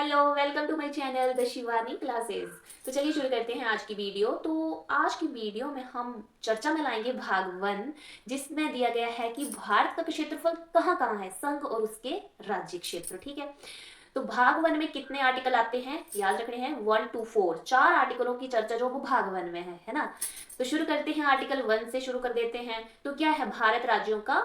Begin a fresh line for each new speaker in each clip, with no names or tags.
Hello, welcome to my channel the Shivani classes. तो चलिए शुरू करते हैं आज की वीडियो। तो आज की वीडियो में हम चर्चा में लाएंगे भाग 1, जिसमें दिया गया है कि भारत का क्षेत्रफल कहाँ कहाँ है, संघ और उसके राज्य क्षेत्र। ठीक है, तो भाग 1 में कितने आर्टिकल आते हैं याद रखने हैं, 1 to 4, 4 आर्टिकलों की चर्चा जो वो भाग 1 में है ना। तो शुरू करते हैं, आर्टिकल 1 से शुरू कर देते हैं। तो क्या है, भारत राज्यों का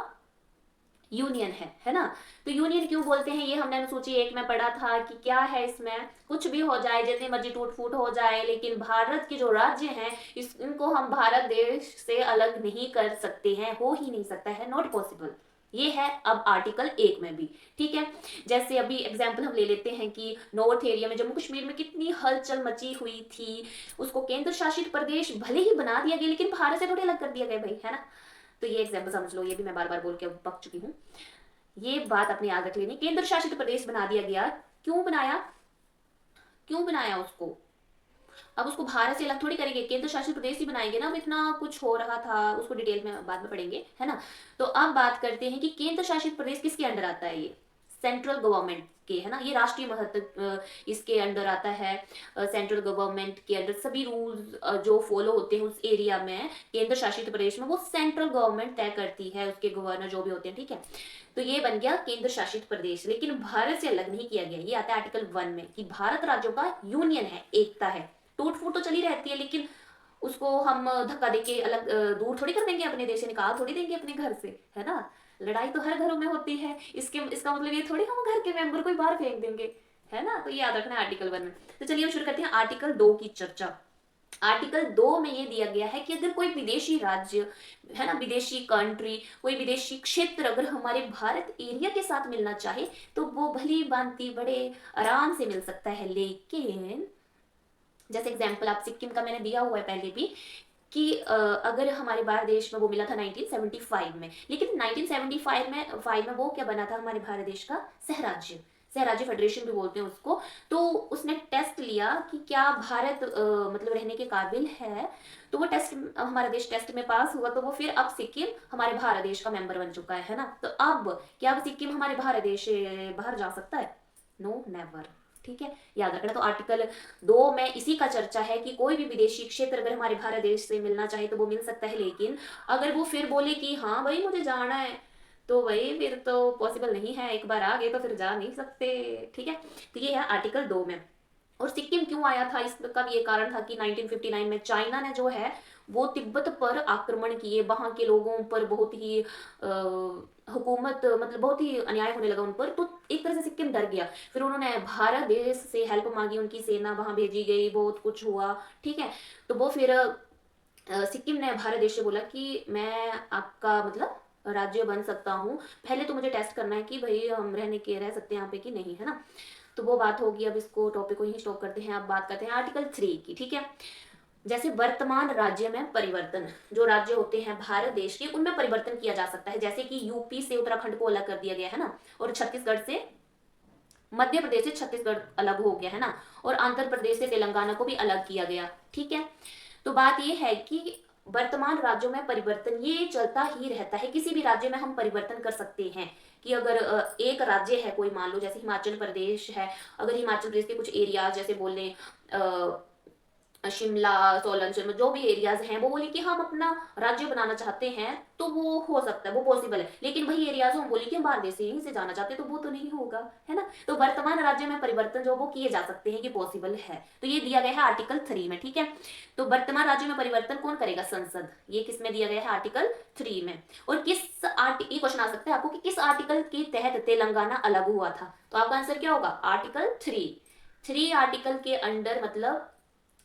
यूनियन है ना। तो यूनियन क्यों बोलते हैं, ये हमने अनुसूची 1 में पढ़ा था कि क्या है, इसमें कुछ भी हो जाए, जितनी मर्जी टूट फूट हो जाए, लेकिन भारत के जो राज्य हैं इनको हम भारत देश से अलग नहीं कर सकते हैं, हो ही नहीं सकता है, नॉट पॉसिबल। ये है अब आर्टिकल 1 में भी। ठीक है, जैसे अभी एग्जाम्पल हम ले लेते हैं कि नॉर्थ एरिया में, जम्मू कश्मीर में कितनी हलचल मची हुई थी, उसको केंद्र शासित प्रदेश भले ही बना दिया गया लेकिन भारत से थोड़े अलग कर दिया गया भाई, है ना। तो ये एग्जाम्पल समझ लो, ये भी मैं बार बार बोल के पक चुकी हूँ। ये बात अपने याद रख लेनी, केंद्र शासित प्रदेश बना दिया गया। क्यों बनाया, क्यों बनाया उसको, अब उसको भारत से अलग थोड़ी करेंगे, केंद्र शासित प्रदेश ही बनाएंगे ना। अब इतना कुछ हो रहा था, उसको डिटेल में बाद में पढ़ेंगे, है ना। तो अब बात करते हैं कि केंद्र शासित प्रदेश किसके अंडर आता है, ये सेंट्रल गवर्नमेंट के, है ना। ये राष्ट्रीय महत्व इसके अंडर आता है। सेंट्रल गवर्नमेंट के अंडर सभी रूल्स जो फॉलो होते हैं उस एरिया में, केंद्र शासित प्रदेश में, वो सेंट्रल गवर्नमेंट तय करती है, उसके गवर्नर जो भी होते हैं। ठीक है, तो ये बन गया केंद्र शासित प्रदेश, लेकिन भारत से अलग नहीं किया गया। ये आता है आर्टिकल 1 में कि भारत राज्यों का यूनियन है, एकता है। टूट फूट तो चली रहती है, लेकिन उसको हम धक्का देके अलग दूर थोड़ी कर देंगे, अपने देश से निकाल थोड़ी देंगे अपने घर से, है ना। लड़ाई तो हर घरों में होती है, इसका मतलब ये थोड़ी हम घर के मेंबर को ही बाहर फेंक देंगे, है ना। तो ये याद रखना है आर्टिकल 1 में। तो चलिए हम शुरू करते हैं आर्टिकल 2 की चर्चा। आर्टिकल 2 में ये दिया गया है कि अगर कोई विदेशी राज्य, है ना, विदेशी कंट्री, कोई विदेशी क्षेत्र अगर हमारे भारत एरिया के साथ मिलना चाहे तो वो भली भांति बड़े आराम से मिल सकता है। लेकिन जैसे एग्जाम्पल आप सिक्किम का मैंने दिया हुआ है पहले भी, कि अगर हमारे भारत देश में वो मिला था 1975 में, लेकिन 1975 में वो क्या बना था, हमारे भारत देश का सहराज्य, सहराज्य फेडरेशन भी बोलते हैं उसको। तो उसने टेस्ट लिया कि क्या भारत मतलब रहने के काबिल है। तो वो टेस्ट, हमारा देश टेस्ट में पास हुआ, तो वो फिर अब सिक्किम हमारे भारत देश का मेंबर बन चुका है ना। तो अब क्या अब सिक्किम हमारे भारत देश से बाहर जा सकता है, नो नेवर। ठीक है, याद रखना। तो आर्टिकल 2 में इसी का चर्चा है कि कोई भी विदेशी क्षेत्र अगर हमारे भारत देश से मिलना चाहे तो वो मिल सकता है, लेकिन अगर वो फिर बोले कि हाँ भाई मुझे जाना है, तो भाई फिर तो पॉसिबल नहीं है, एक बार आ गए तो फिर जा नहीं सकते। ठीक है, तो ये है आर्टिकल 2 में। और सिक्किम क्यों आया था, इसका भी ये कारण था कि 1959 में चाइना ने जो है वो तिब्बत पर आक्रमण किए, वहां के लोगों पर बहुत ही हुकूमत, मतलब बहुत ही अन्याय होने लगा उन पर। तो एक तरह से सिक्किम डर गया, फिर उन्होंने भारत देश से हेल्प मांगी, उनकी सेना वहां भेजी गई, बहुत कुछ हुआ। ठीक है, तो वो फिर सिक्किम ने भारत देश से बोला कि मैं आपका मतलब राज्य बन सकता हूँ, पहले तो मुझे टेस्ट करना है कि भाई हम रह सकते हैं यहाँ पे कि नहीं, है ना। तो वो बात होगी, अब इसको टॉपिक को ही स्टॉप करते हैं। अब बात करते हैं आर्टिकल 3 की। ठीक है, जैसे वर्तमान राज्य में परिवर्तन, जो राज्य होते हैं भारत देश के उनमें परिवर्तन किया जा सकता है, जैसे कि यूपी से उत्तराखंड को अलग कर दिया गया है ना, और छत्तीसगढ़ से, मध्य प्रदेश से छत्तीसगढ़ अलग हो गया है ना, और आंध्र प्रदेश से तेलंगाना को भी अलग किया गया। ठीक है, तो बात यह है कि वर्तमान राज्यों में परिवर्तन ये चलता ही रहता है, किसी भी राज्य में हम परिवर्तन कर सकते हैं। कि अगर एक राज्य है कोई, मान लो जैसे हिमाचल प्रदेश है, अगर हिमाचल प्रदेश के कुछ एरियाज जैसे बोले शिमला, सोलन, शिमला जो भी एरियाज हैं, वो बोले कि हम अपना राज्य बनाना चाहते हैं, तो वो हो सकता है, वो पॉसिबल है। लेकिन वही एरियाज हम बोले कि हम बाहर देश से यहीं से जाना चाहते हैं, तो वो तो नहीं होगा, है ना। तो वर्तमान राज्य में परिवर्तन जो वो किए जा सकते हैं, कि पॉसिबल है। तो ये दिया गया है आर्टिकल 3 में। ठीक है, तो वर्तमान राज्य में परिवर्तन कौन करेगा, संसद। ये किस में दिया गया है, आर्टिकल 3 में। और किस आर्टिकल, ये क्वेश्चन आ सकता है आपको कि किस आर्टिकल के तहत तेलंगाना अलग हुआ था, तो आपका आंसर क्या होगा, आर्टिकल 3 आर्टिकल के अंडर मतलब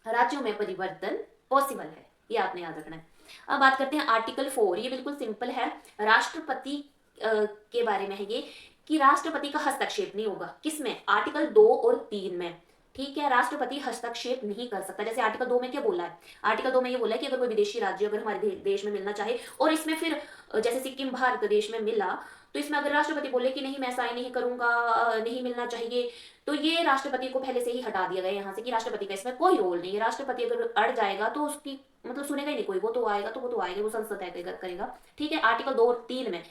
राज्यों में परिवर्तन पॉसिबल है, ये आपने याद रखना है। अब बात करते हैं आर्टिकल 4, ये बिल्कुल सिंपल है, राष्ट्रपति के बारे में है ये, कि राष्ट्रपति का हस्तक्षेप नहीं होगा, किसमें, आर्टिकल 2 और 3 में। ठीक है, राष्ट्रपति हस्तक्षेप नहीं कर सकता। जैसे आर्टिकल 2 में क्या बोला है, आर्टिकल 2 में ये बोला है कि अगर कोई विदेशी राज्य अगर हमारे देश में मिलना चाहे, और इसमें फिर जैसे सिक्किम भारत देश में मिला, तो इसमें अगर राष्ट्रपति बोले कि नहीं मैं साइन नहीं करूंगा, नहीं मिलना चाहिए, तो ये राष्ट्रपति को पहले से ही हटा दिया गया यहाँ से, कि राष्ट्रपति का इसमें कोई रोल नहीं है। राष्ट्रपति अगर अड़ जाएगा तो उसकी मतलब सुनेगा ही नहीं कोई, वो तो आएगा, वो संसद तय करेगा। ठीक है, आर्टिकल 2 और 3 में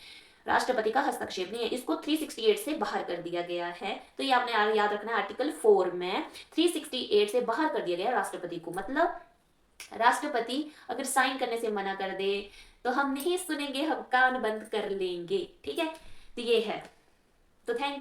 राष्ट्रपति का हस्तक्षेप नहीं है, इसको 368 से बाहर कर दिया गया है। तो ये आपने याद रखना है, आर्टिकल 4 में 368 से बाहर कर दिया गया राष्ट्रपति को। मतलब राष्ट्रपति अगर साइन करने से मना कर दे तो हम नहीं सुनेंगे, हम कान बंद कर लेंगे, ठीक है। तो ये है। तो थैंक